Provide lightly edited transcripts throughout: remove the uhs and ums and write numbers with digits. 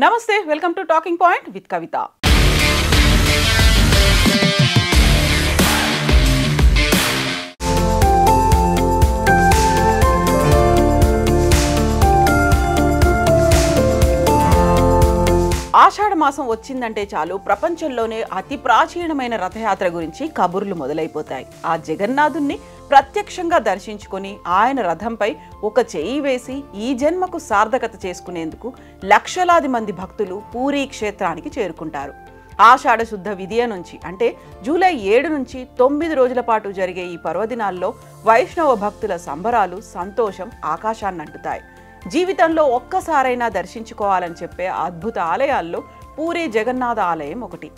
నమస్తే, welcome to talking point with Kavitha. ఆషాఢ మాసం వచ్చిందంటే చాలు ప్రపంచంలోనే అతి ప్రాచీనమైన రథయాత్ర గురించి కబుర్లు మొదలైపోతాయి. ఆ జగన్నాథుణ్ణి ప్రత్యక్షంగా దర్శించుకొని ఆయన రథంపై ఒక చేయి వేసి ఈ జన్మకు సార్థకత చేసుకునేందుకు లక్షలాది మంది భక్తులు పూరీ క్షేత్రానికి చేరుకుంటారు. ఆషాఢ శుద్ధ విదియ నుంచి అంటే జూలై 7 నుంచి 9 రోజుల పాటు జరిగే ఈ పర్వదినాల్లో వైష్ణవ భక్తుల సంబరాలు, సంతోషం ఆకాశాన్నంటుతాయి. జీవితంలో ఒక్కసారైనా దర్శించుకోవాలని చెప్పే అద్భుత ఆలయాల్లో పూరీ జగన్నాథ ఆలయం ఒకటి.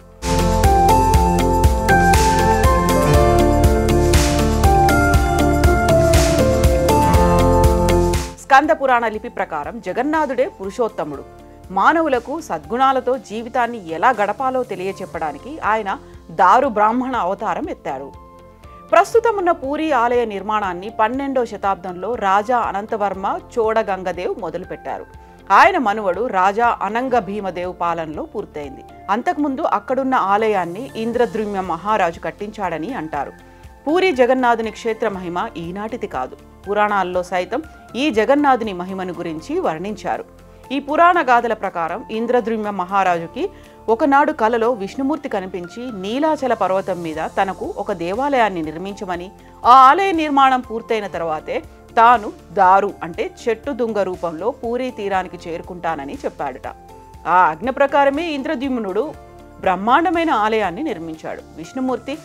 స్కంద పురాణ లిపి ప్రకారం జగన్నాథుడే పురుషోత్తముడు. మానవులకు సద్గుణాలతో జీవితాన్ని ఎలా గడపాలో తెలియచెప్పడానికి ఆయన దారు బ్రాహ్మణ అవతారం ఎత్తారు. ప్రస్తుతం ఉన్న పూరీ ఆలయ నిర్మాణాన్ని 12వ శతాబ్దంలో రాజా అనంతవర్మ చోడగంగదేవ్ మొదలుపెట్టారు. ఆయన మనువడు రాజా అనంగ భీమదేవ్ పాలనలో పూర్తయింది. అంతకుముందు అక్కడున్న ఆలయాన్ని ఇంద్రద్రుమ్య మహారాజు కట్టించాడని అంటారు. పూరీ జగన్నాథుని క్షేత్ర మహిమ ఈనాటిది కాదు. పురాణాల్లో సైతం ఈ జగన్నాథుని మహిమను గురించి వర్ణించారు. ఈ పురాణ గాథల ప్రకారం ఇంద్రద్రుమ్య మహారాజుకి ఒకనాడు కలలో విష్ణుమూర్తి కనిపించి నీలాచల పర్వతం మీద తనకు ఒక దేవాలయాన్ని నిర్మించమని, ఆ ఆలయ నిర్మాణం పూర్తయిన తర్వాతే తాను దారు అంటే చెట్టు దుంగ రూపంలో పూరీ తీరానికి చేరుకుంటానని చెప్పాడుట. ఆ ఆజ్ఞ ప్రకారమే ఇంద్రద్యుమ్నుడు బ్రహ్మాండమైన ఆలయాన్ని నిర్మించాడు. విష్ణుమూర్తి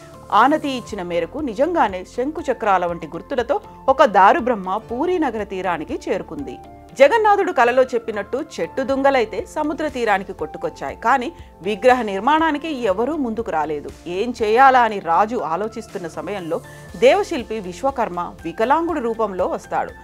ఆనతి ఇచ్చిన మేరకు నిజంగానే శంకు చక్రాల వంటి గుర్తులతో ఒక దారు బ్రహ్మ పూరీ నగర తీరానికి చేరుకుంది. జగన్నాథుడు కలలో చెప్పినట్టు చెట్టు దుంగలైతే సముద్ర తీరానికి కొట్టుకొచ్చాయి. కానీ విగ్రహ నిర్మాణానికి ఎవరూ ముందుకు రాలేదు. ఏం చేయాలా అని రాజు ఆలోచిస్తున్న సమయంలో దేవశిల్పి విశ్వకర్మ వికలాంగుడి రూపంలో వస్తాడు.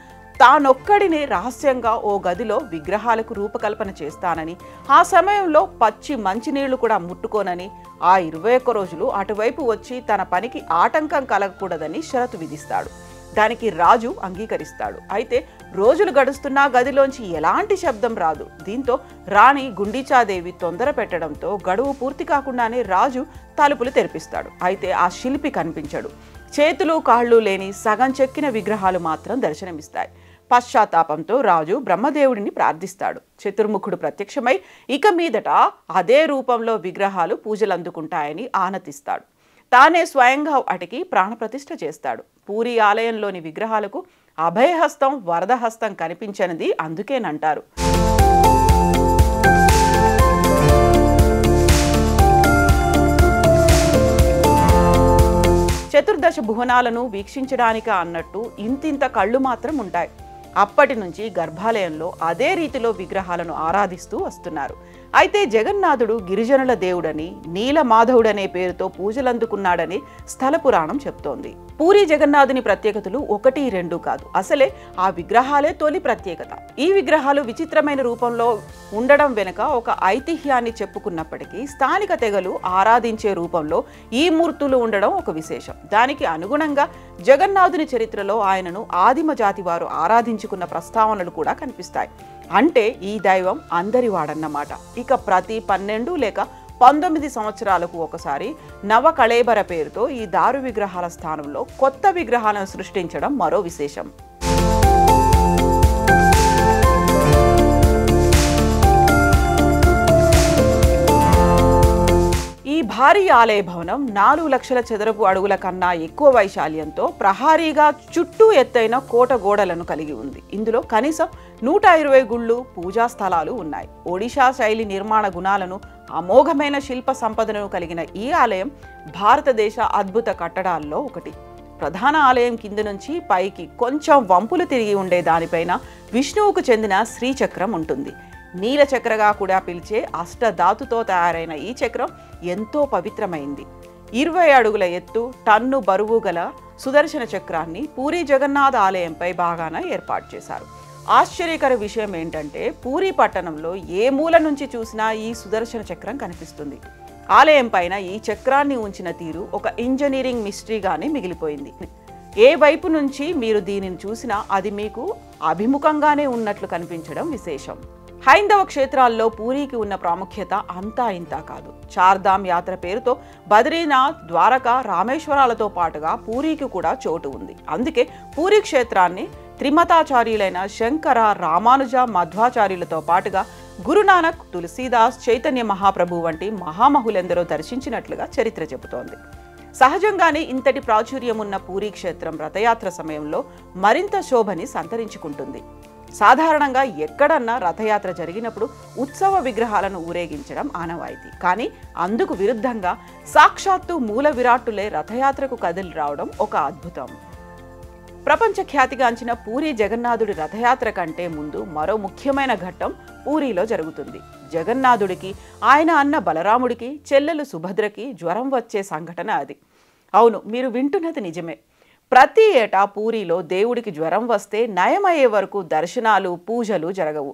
తానొక్కడినే రహస్యంగా ఓ గదిలో విగ్రహాలకు రూపకల్పన చేస్తానని, ఆ సమయంలో పచ్చి మంచినీళ్లు కూడా ముట్టుకోనని, ఆ 21 రోజులు అటువైపు వచ్చి తన పనికి ఆటంకం కలగకూడదని షరతు విధిస్తాడు. దానికి రాజు అంగీకరిస్తాడు. అయితే రోజులు గడుస్తున్నా గదిలోంచి ఎలాంటి శబ్దం రాదు. దీంతో రాణి గుండీచాదేవి తొందర పెట్టడంతో గడువు పూర్తి కాకుండానే రాజు తలుపులు తెరిపిస్తాడు. అయితే ఆ శిల్పి కనిపించడు. చేతులు కాళ్ళు లేని సగం చెక్కిన విగ్రహాలు మాత్రం దర్శనమిస్తాయి. పశ్చాత్తాపంతో రాజు బ్రహ్మదేవుడిని ప్రార్థిస్తాడు. చతుర్ముఖుడు ప్రత్యక్షమై ఇక మీదట అదే రూపంలో విగ్రహాలు పూజలందుకుంటాయని ఆనతిస్తాడు. తానే స్వయంగా వాటికి ప్రాణప్రతిష్ఠ చేస్తాడు. పూరీ ఆలయంలోని విగ్రహాలకు అభయహస్తం, వరదహస్తం కనిపించనిది అందుకేనంటారు. చతుర్దశ భువనాలను వీక్షించడానిక అన్నట్టు ఇంతింత కళ్ళు మాత్రం ఉంటాయి. అప్పటి నుంచి గర్భాలయంలో అదే రీతిలో విగ్రహాలను ఆరాధిస్తూ వస్తున్నారు. అయితే జగన్నాథుడు గిరిజనుల దేవుడని, నీలమాధవుడనే పేరుతో పూజలందుకున్నాడని స్థల పురాణం చెప్తోంది. పూరీ జగన్నాథుని ప్రత్యేకతలు 1, 2 కాదు. అసలే ఆ విగ్రహాలే తొలి ప్రత్యేకత. ఈ విగ్రహాలు విచిత్రమైన రూపంలో ఉండడం వెనుక ఒక ఐతిహ్యాన్ని చెప్పుకున్నప్పటికీ స్థానిక తెగలు ఆరాధించే రూపంలో ఈ మూర్తులు ఉండడం ఒక విశేషం. దానికి అనుగుణంగా జగన్నాథుని చరిత్రలో ఆయనను ఆదిమ జాతి వారు ఆరాధించుకున్న ప్రస్తావనలు కూడా కనిపిస్తాయి. అంటే ఈ దైవం అందరి వాడన్నమాట. ఇక ప్రతి 12 లేక 19 సంవత్సరాలకు ఒకసారి నవకళేబర పేరుతో ఈ దారు విగ్రహాల స్థానంలో కొత్త విగ్రహాలను సృష్టించడం మరో విశేషం. ఈ భారీ ఆలయ భవనం 4 లక్షల చదరపు అడుగుల కన్నా ఎక్కువ వైశాల్యంతో ప్రహారీగా చుట్టూ ఎత్తైన కోట గోడలను కలిగి ఉంది. ఇందులో కనీసం 120 గుళ్ళు, పూజా స్థలాలు ఉన్నాయి. ఒడిషా శైలి నిర్మాణ గుణాలను, అమోఘమైన శిల్ప సంపదను కలిగిన ఈ ఆలయం భారతదేశ అద్భుత కట్టడాల్లో ఒకటి. ప్రధాన ఆలయం కింద నుంచి పైకి కొంచెం వంపులు తిరిగి ఉండే దానిపైన విష్ణువుకు చెందిన శ్రీచక్రం ఉంటుంది. నీల చక్రగా కూడా పిలిచే అష్టధాతుతో తయారైన ఈ చక్రం ఎంతో పవిత్రమైంది. 20 అడుగుల ఎత్తు, టన్ను బరువు గల సుదర్శన చక్రాన్ని పూరీ జగన్నాథ ఆలయంపై బాగాన ఏర్పాటు చేశారు. ఆశ్చర్యకర విషయం ఏంటంటే పూరీ పట్టణంలో ఏ మూల నుంచి చూసినా ఈ సుదర్శన చక్రం కనిపిస్తుంది. ఆలయం పైన ఈ చక్రాన్ని ఉంచిన తీరు ఒక ఇంజనీరింగ్ మిస్టరీగానే మిగిలిపోయింది. ఏ వైపు నుంచి మీరు దీనిని చూసినా అది మీకు అభిముఖంగానే ఉన్నట్లు కనిపించడం విశేషం. హైందవ క్షేత్రాల్లో పూరికి ఉన్న ప్రాముఖ్యత అంతా ఇంతా కాదు. చార్ధామ్ యాత్ర పేరుతో బద్రీనాథ్, ద్వారకా, రామేశ్వరాలతో పాటుగా పూరికి కూడా చోటు ఉంది. అందుకే పూరి క్షేత్రాన్ని త్రిమతాచార్యులైన శంకర, రామానుజ, మధ్వాచార్యులతో పాటుగా గురునానక్, తులసీదాస్, చైతన్య మహాప్రభు వంటి మహామహులెందరో దర్శించినట్లుగా చరిత్ర చెబుతోంది. సహజంగానే ఇంతటి ప్రాచుర్యం ఉన్న పూరీ క్షేత్రం రథయాత్ర సమయంలో మరింత శోభని సంతరించుకుంటుంది. సాధారణంగా ఎక్కడన్నా రథయాత్ర జరిగినప్పుడు ఉత్సవ విగ్రహాలను ఊరేగించడం ఆనవాయితీ. కానీ అందుకు విరుద్ధంగా సాక్షాత్తు మూల విరాట్టులే రథయాత్రకు కదిలి రావడం ఒక అద్భుతం. ప్రపంచ ఖ్యాతిగాంచిన పూరీ జగన్నాథుడి రథయాత్ర కంటే ముందు మరో ముఖ్యమైన ఘట్టం పూరీలో జరుగుతుంది. జగన్నాథుడికి, ఆయన అన్న బలరాముడికి, చెల్లెలు సుభద్రకి జ్వరం వచ్చే సంఘటన అది. అవును, మీరు వింటున్నది నిజమే. ప్రతి ఏటా పూరీలో దేవుడికి జ్వరం వస్తే నయమయ్యే వరకు దర్శనాలు, పూజలు జరగవు.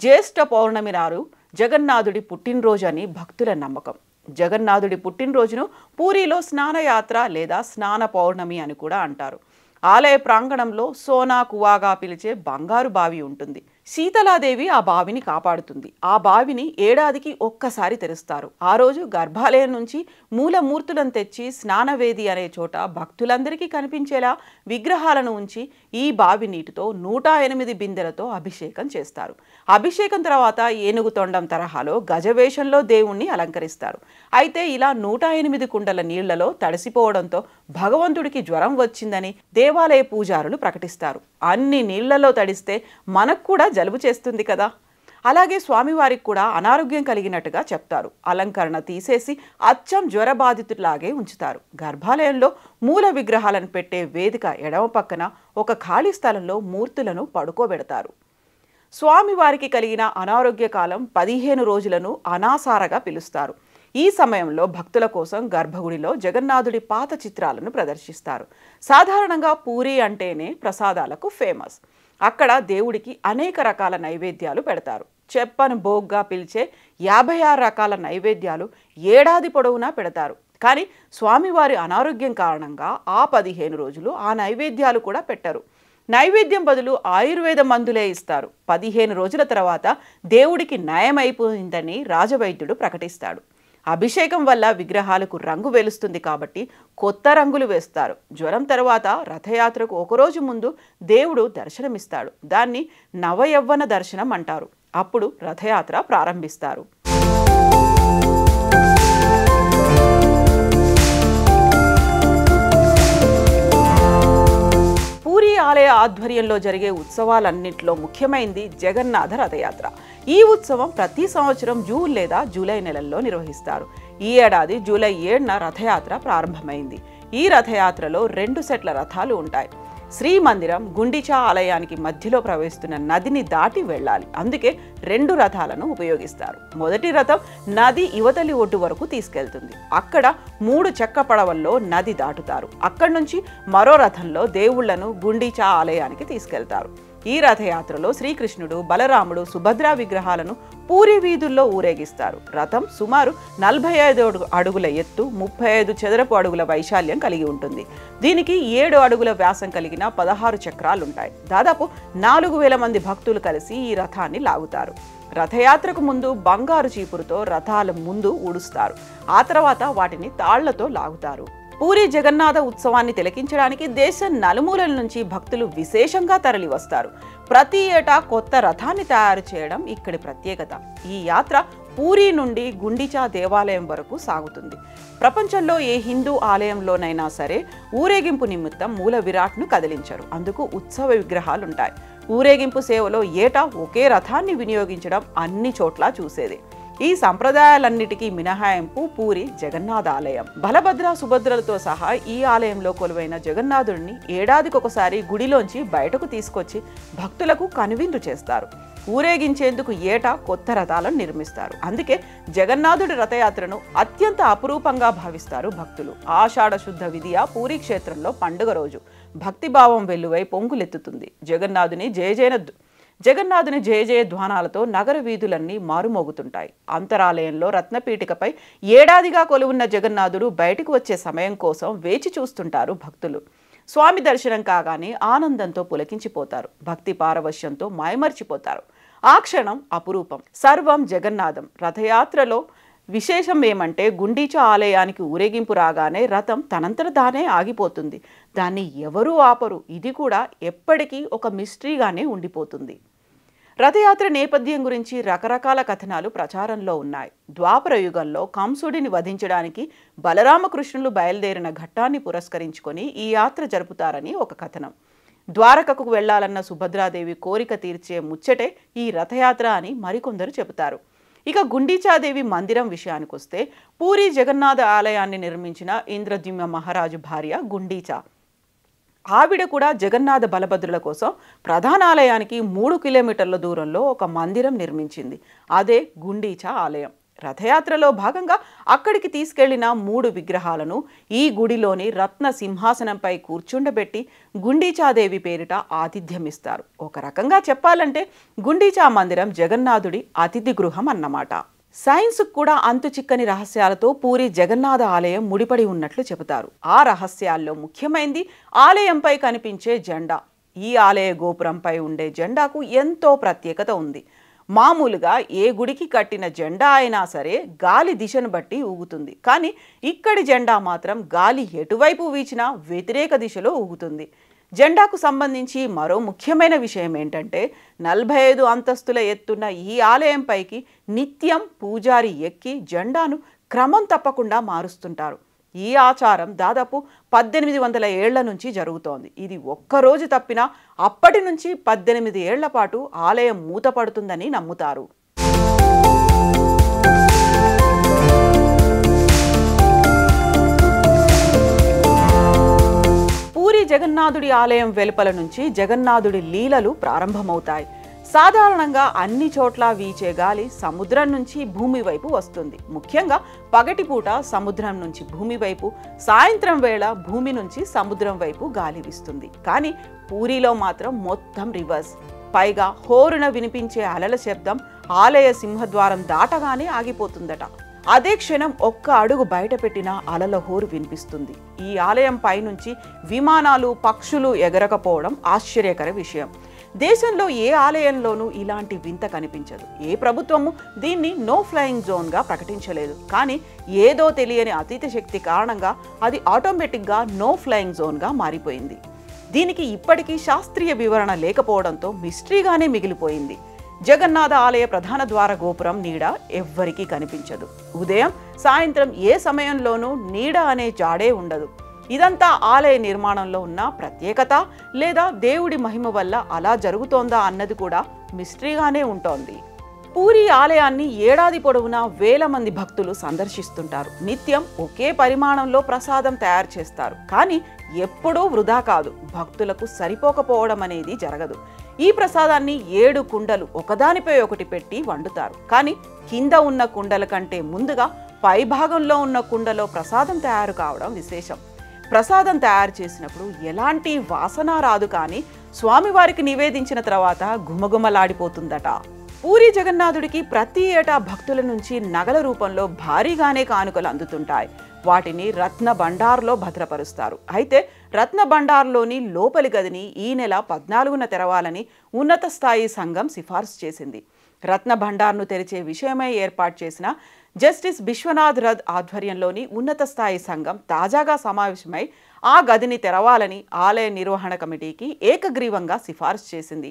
జ్యేష్ఠ పౌర్ణమి నాడు జగన్నాథుడి పుట్టినరోజు అని భక్తుల నమ్మకం. జగన్నాథుడి పుట్టినరోజును పూరీలో స్నానయాత్ర లేదా స్నాన పౌర్ణమి అని కూడా అంటారు. ఆలయ ప్రాంగణంలో సోనా కువాగా పిలిచే బంగారు బావి ఉంటుంది. శీతలాదేవి ఆ బావిని కాపాడుతుంది. ఆ బావిని ఏడాదికి ఒక్కసారి తెరుస్తారు. ఆ రోజు గర్భాలయం నుంచి మూలమూర్తులను తెచ్చి స్నానవేది అనే చోట భక్తులందరికీ కనిపించేలా విగ్రహాలను ఉంచి ఈ బావి నీటితో 108 బిందెలతో అభిషేకం చేస్తారు. అభిషేకం తర్వాత ఏనుగు తొండం తరహాలో గజవేషంలో దేవుణ్ణి అలంకరిస్తారు. అయితే ఇలా 108 కుండల నీళ్లలో తడిసిపోవడంతో భగవంతుడికి జ్వరం వచ్చిందని దేవాలయ పూజారులు ప్రకటిస్తారు. అన్ని నీళ్లలో తడిస్తే మనకు కూడా జలుబు చేస్తుంది కదా. అలాగే స్వామివారికి కూడా అనారోగ్యం కలిగినట్టుగా చెప్తారు. అలంకరణ తీసేసి అచ్చం జ్వరబాధితులాగే ఉంచుతారు. గర్భాలయంలో మూల విగ్రహాలను పెట్టే వేదిక ఎడమ పక్కన ఒక ఖాళీ స్థలంలో మూర్తులను పడుకోబెడతారు. స్వామివారికి కలిగిన అనారోగ్య కాలం 15 రోజులను అనాసారగా పిలుస్తారు. ఈ సమయంలో భక్తుల కోసం గర్భగుడిలో జగన్నాథుడి పాత చిత్రాలను ప్రదర్శిస్తారు. సాధారణంగా పూరీ అంటేనే ప్రసాదాలకు ఫేమస్. అక్కడ దేవుడికి అనేక రకాల నైవేద్యాలు పెడతారు. చెప్పను భోగ్గా పిలిచే 56 రకాల నైవేద్యాలు ఏడాది పొడవునా పెడతారు. కానీ స్వామివారి అనారోగ్యం కారణంగా ఆ 15 రోజులు ఆ నైవేద్యాలు కూడా పెట్టరు. నైవేద్యం బదులు ఆయుర్వేద మందులే ఇస్తారు. 15 రోజుల తర్వాత దేవుడికి నయమైపోయిందని రాజవైద్యుడు ప్రకటిస్తాడు. అభిషేకం వల్ల విగ్రహాలకు రంగు వెలుస్తుంది కాబట్టి కొత్త రంగులు వేస్తారు. జ్వరం తర్వాత రథయాత్రకు ఒకరోజు ముందు దేవుడు దర్శనమిస్తాడు. దాన్ని నవయవ్వన దర్శనం అంటారు. అప్పుడు రథయాత్ర ప్రారంభిస్తారు. పూరీ ఆలయ ఆధ్వర్యంలో జరిగే ఉత్సవాలన్నింటిలో ముఖ్యమైనది జగన్నాథ రథయాత్ర. ఈ ఉత్సవం ప్రతి సంవత్సరం జూన్ లేదా జూలై నెలల్లో నిర్వహిస్తారు. ఈ ఏడాది జూలై 7న రథయాత్ర ప్రారంభమైంది. ఈ రథయాత్రలో 2 సెట్ల రథాలు ఉంటాయి. శ్రీమందిరం, గుండిచా ఆలయానికి మధ్యలో ప్రవహిస్తున్న నదిని దాటి వెళ్ళాలి. అందుకే 2 రథాలను ఉపయోగిస్తారు. మొదటి రథం నది ఇవతలి ఒడ్డు వరకు తీసుకెళ్తుంది. అక్కడ 3 చెక్క పడవల్లో నది దాటుతారు. అక్కడి నుంచి మరో రథంలో దేవుళ్లను గుండిచా ఆలయానికి తీసుకెళ్తారు. ఈ రథయాత్రలో శ్రీకృష్ణుడు, బలరాముడు, సుభద్ర విగ్రహాలను పూరీ వీధుల్లో ఊరేగిస్తారు. రథం సుమారు 45 అడుగుల ఎత్తు, 35 చదరపు అడుగుల వైశాల్యం కలిగి ఉంటుంది. దీనికి 7 అడుగుల వ్యాసం కలిగిన 16 చక్రాలుంటాయి. దాదాపు 4000 మంది భక్తులు కలిసి ఈ రథాన్ని లాగుతారు. రథయాత్రకు ముందు బంగారు చీపురుతో రథాల ముందు ఊడుస్తారు. ఆ తర్వాత వాటిని తాళ్లతో లాగుతారు. పూరీ జగన్నాథ ఉత్సవాన్ని తిలకించడానికి దేశం నలుమూలల నుంచి భక్తులు విశేషంగా తరలి వస్తారు. ప్రతి ఏటా కొత్త రథాన్ని తయారు చేయడం ఇక్కడి ప్రత్యేకత. ఈ యాత్ర పూరీ నుండి గుండిచా దేవాలయం వరకు సాగుతుంది. ప్రపంచంలో ఏ హిందూ ఆలయంలోనైనా సరే ఊరేగింపు నిమిత్తం మూల విరాట్ను కదిలించరు. అందుకు ఉత్సవ విగ్రహాలుంటాయి. ఊరేగింపు సేవలో ఏటా ఒకే రథాన్ని వినియోగించడం అన్ని చోట్ల చూసేది. ఈ సంప్రదాయాలన్నిటికీ మినహాయింపు పూరీ జగన్నాథ ఆలయం. బలభద్ర, సుభద్రలతో సహా ఈ ఆలయంలో కొలువైన జగన్నాథుడిని ఏడాదికొకసారి గుడిలోంచి బయటకు తీసుకొచ్చి భక్తులకు కనువిందు చేస్తారు. ఊరేగించేందుకు ఏటా కొత్త రథాలను నిర్మిస్తారు. అందుకే జగన్నాథుడి రథయాత్రను అత్యంత అపురూపంగా భావిస్తారు భక్తులు. ఆషాఢ శుద్ధ విధియ పూరీ క్షేత్రంలో పండుగ రోజు భక్తిభావం వెల్లువై పొంగులెత్తుతుంది. జగన్నాథుని జయ జయ ధ్వానాలతో నగర వీధులన్నీ మారుమోగుతుంటాయి. అంతరాలయంలో రత్నపీఠికపై ఏడాదిగా కొలువున్న జగన్నాథుడు బయటకు వచ్చే సమయం కోసం వేచి చూస్తుంటారు భక్తులు. స్వామి దర్శనం కాగానే ఆనందంతో పులకించిపోతారు. భక్తి పారవశ్యంతో మాయమర్చిపోతారు. ఆ క్షణం అపురూపం. సర్వం జగన్నాథం. రథయాత్రలో విశేషం ఏమంటే గుండీచా ఆలయానికి ఊరేగింపు రాగానే రథం తనంతట తానే ఆగిపోతుంది. దాన్ని ఎవరూ ఆపరు. ఇది కూడా ఎప్పటికీ ఒక మిస్టరీగానే ఉండిపోతుంది. రథయాత్ర నేపథ్యం గురించి రకరకాల కథనాలు ప్రచారంలో ఉన్నాయి. ద్వాపర యుగంలో కంసుడిని వధించడానికి బలరామకృష్ణులు బయలుదేరిన ఘట్టాన్ని పురస్కరించుకొని ఈ యాత్ర జరుపుతారని ఒక కథనం. ద్వారకకు వెళ్లాలన్న సుభద్రాదేవి కోరిక తీర్చే ముచ్చటే ఈ రథయాత్ర అని మరికొందరు చెబుతారు. ఇక గుండీచాదేవి మందిరం విషయానికొస్తే పూరి జగన్నాథ ఆలయాన్ని నిర్మించిన ఇంద్రద్యుమ్న మహారాజు భార్య గుండీచా. ఆవిడ కూడా జగన్నాథ బలభద్రుల కోసం ప్రధాన ఆలయానికి 3 కిలోమీటర్ల దూరంలో ఒక మందిరం నిర్మించింది. అదే గుండీచా ఆలయం. రథయాత్రలో భాగంగా అక్కడికి తీసుకెళ్లిన 3 విగ్రహాలను ఈ గుడిలోని రత్న సింహాసనంపై కూర్చుండబెట్టి గుండీచాదేవి పేరిట ఆతిథ్యమిస్తారు. ఒక రకంగా చెప్పాలంటే గుండీచా మందిరం జగన్నాథుడి అతిథి గృహం అన్నమాట. సైన్స్కు కూడా అంతు చిక్కని రహస్యాలతో పూరి జగన్నాథ ఆలయం ముడిపడి ఉన్నట్లు చెబుతారు. ఆ రహస్యాల్లో ముఖ్యమైనది ఆలయంపై కనిపించే జెండా. ఈ ఆలయ గోపురంపై ఉండే జెండాకు ఎంతో ప్రత్యేకత ఉంది. మామూలుగా ఏ గుడికి కట్టిన జెండా అయినా సరే గాలి దిశను బట్టి ఊగుతుంది. కానీ ఇక్కడి జెండా మాత్రం గాలి ఎటువైపు వీచినా వ్యతిరేక దిశలో ఊగుతుంది. జెండాకు సంబంధించి మరో ముఖ్యమైన విషయం ఏంటంటే 45 అంతస్తుల ఎత్తున్న ఈ ఆలయంపైకి నిత్యం పూజారి ఎక్కి జెండాను క్రమం తప్పకుండా మారుస్తుంటారు. ఈ ఆచారం దాదాపు 1800 ఏళ్ల నుంచి జరుగుతోంది. ఇది ఒక్కరోజు తప్పినా అప్పటి నుంచి 18 ఏళ్ల పాటు ఆలయం మూతపడుతుందని నమ్ముతారు. పూరి జగన్నాథుడి ఆలయం వెలుపల నుంచి జగన్నాథుడి లీలలు ప్రారంభమవుతాయి. సాధారణంగా అన్ని చోట్ల వీచే గాలి సముద్రం నుంచి భూమి వైపు వస్తుంది. ముఖ్యంగా పగటిపూట సముద్రం నుంచి భూమి వైపు, సాయంత్రం వేళ భూమి నుంచి సముద్రం వైపు గాలి వీస్తుంది. కానీ పూరిలో మాత్రం మొత్తం రివర్స్. పైగా హోరున వినిపించే అలల శబ్దం ఆలయ సింహద్వారం దాటగానే ఆగిపోతుందట. అదే క్షణం ఒక్క అడుగు బయట పెట్టినా అలల హోరు వినిపిస్తుంది. ఈ ఆలయం పైనుంచి విమానాలు, పక్షులు ఎగరకపోవడం ఆశ్చర్యకర విషయం. దేశంలో ఏ ఆలయంలోనూ ఇలాంటి వింత కనిపించదు. ఏ ప్రభుత్వము దీన్ని నో ఫ్లయింగ్ జోన్గా ప్రకటించలేదు. కానీ ఏదో తెలియని అతీత శక్తి కారణంగా అది ఆటోమేటిక్గా నో ఫ్లయింగ్ జోన్గా మారిపోయింది. దీనికి ఇప్పటికీ శాస్త్రీయ వివరణ లేకపోవడంతో మిస్టరీగానే మిగిలిపోయింది. జగన్నాథ ఆలయ ప్రధాన ద్వార గోపురం నీడ ఎవ్వరికీ కనిపించదు. ఉదయం, సాయంత్రం ఏ సమయంలోనూ నీడ అనే జాడే ఉండదు. ఇదంతా ఆలయ నిర్మాణంలో ఉన్న ప్రత్యేకత లేదా దేవుడి మహిమ వల్ల అలా జరుగుతోందా అన్నది కూడా మిస్టరీగానే ఉంటోంది. పూరి ఆలయాన్ని ఏడాది పొడవునా వేల మంది భక్తులు సందర్శిస్తుంటారు. నిత్యం ఒకే పరిమాణంలో ప్రసాదం తయారు చేస్తారు. కానీ ఎప్పుడూ వృధా కాదు. భక్తులకు సరిపోకపోవడం అనేది జరగదు. ఈ ప్రసాదాన్ని 7 కుండలు ఒకదానిపై ఒకటి పెట్టి వండుతారు. కానీ కింద ఉన్న కుండల కంటే ముందుగా పై భాగంలో ఉన్న కుండలో ప్రసాదం తయారు కావడం విశేషం. ప్రసాదం తయారు చేసినప్పుడు ఎలాంటి వాసన రాదు. కానీ స్వామివారికి నివేదించిన తర్వాత గుమగుమలాడిపోతుందట. పూరి జగన్నాథుడికి ప్రతి ఏటా భక్తుల నుంచి నగల రూపంలో భారీగానే కానుకలు అందుతుంటాయి. వాటిని రత్న భండార్లో భద్రపరుస్తారు. అయితే రత్న భండార్లోని లోపలి గదిని ఈ నెల 14న తెరవాలని ఉన్నత స్థాయి సంఘం సిఫార్సు చేసింది. రత్న భండార్ను తెరిచే విషయమై ఏర్పాటు చేసిన జస్టిస్ బిశ్వనాథ్ రథ్ ఆధ్వర్యంలోని ఉన్నత స్థాయి సంఘం తాజాగా సమావేశమై ఆ గదిని తెరవాలని ఆలయ నిర్వహణ కమిటీకి ఏకగ్రీవంగా సిఫార్సు చేసింది.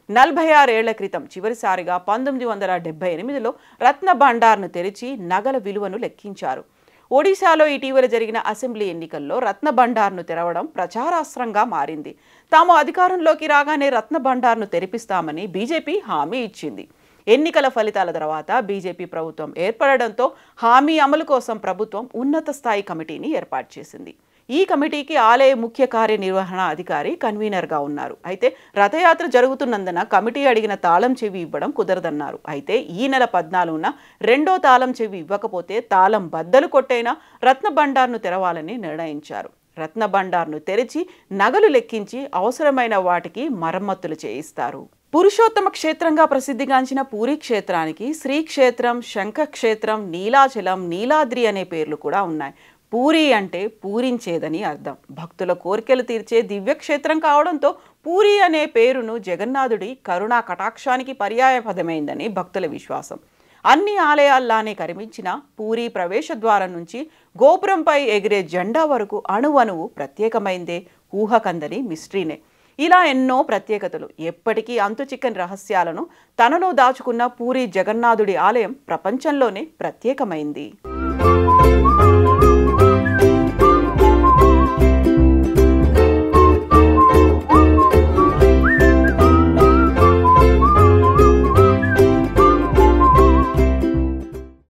46 ఏళ్ల క్రితం చివరిసారిగా 1978లో రత్న భండార్ను తెరిచి నగల విలువను లెక్కించారు. ఒడిశాలో ఇటీవల జరిగిన అసెంబ్లీ ఎన్నికల్లో రత్న భండార్ను తెరవడం ప్రచారాస్త్రంగా మారింది. తాము అధికారంలోకి రాగానే రత్న భండార్ను తెరిపిస్తామని బీజేపీ హామీ ఇచ్చింది. ఎన్నికల ఫలితాల తర్వాత బీజేపీ ప్రభుత్వం ఏర్పడడంతో హామీ అమలు కోసం ప్రభుత్వం ఉన్నత స్థాయి కమిటీని ఏర్పాటు చేసింది. ఈ కమిటీకి ఆలయ ముఖ్య కార్యనిర్వహణ అధికారి కన్వీనర్గా ఉన్నారు. అయితే రథయాత్ర జరుగుతున్నందున కమిటీ అడిగిన తాళం చెవి ఇవ్వడం కుదరదన్నారు. అయితే ఈ నెల 14న రెండో తాళం చెవి ఇవ్వకపోతే తాళం బద్దలు కొట్టైనా రత్న భండార్ను తెరవాలని నిర్ణయించారు. రత్న భండార్ను తెరిచి నగలు లెక్కించి అవసరమైన వాటికి మరమ్మతులు చేయిస్తారు. పురుషోత్తమ క్షేత్రంగా ప్రసిద్ధిగాంచిన పూరి క్షేత్రానికి శ్రీక్షేత్రం, శంఖక్షేత్రం, నీలాచలం, నీలాద్రి అనే పేర్లు కూడా ఉన్నాయి. పూరి అంటే పూరించేదని అర్థం. భక్తుల కోరికలు తీర్చే దివ్యక్షేత్రం కావడంతో పూరి అనే పేరును జగన్నాథుడి కరుణా కటాక్షానికి పర్యాయ పదమైందని భక్తుల విశ్వాసం. అన్ని ఆలయాల్లానే కనిపించిన పూరి ప్రవేశ ద్వారం నుంచి గోపురంపై ఎగిరే జెండా వరకు అణువణువు ప్రత్యేకమైందే, ఊహకందని మిస్టరీనే. ఇలా ఎన్నో ప్రత్యేకతలు, ఎప్పటికీ అంతుచిక్కని రహస్యాలను తనలో దాచుకున్న పూరి జగన్నాథుడి ఆలయం ప్రపంచంలోనే ప్రత్యేకమైంది.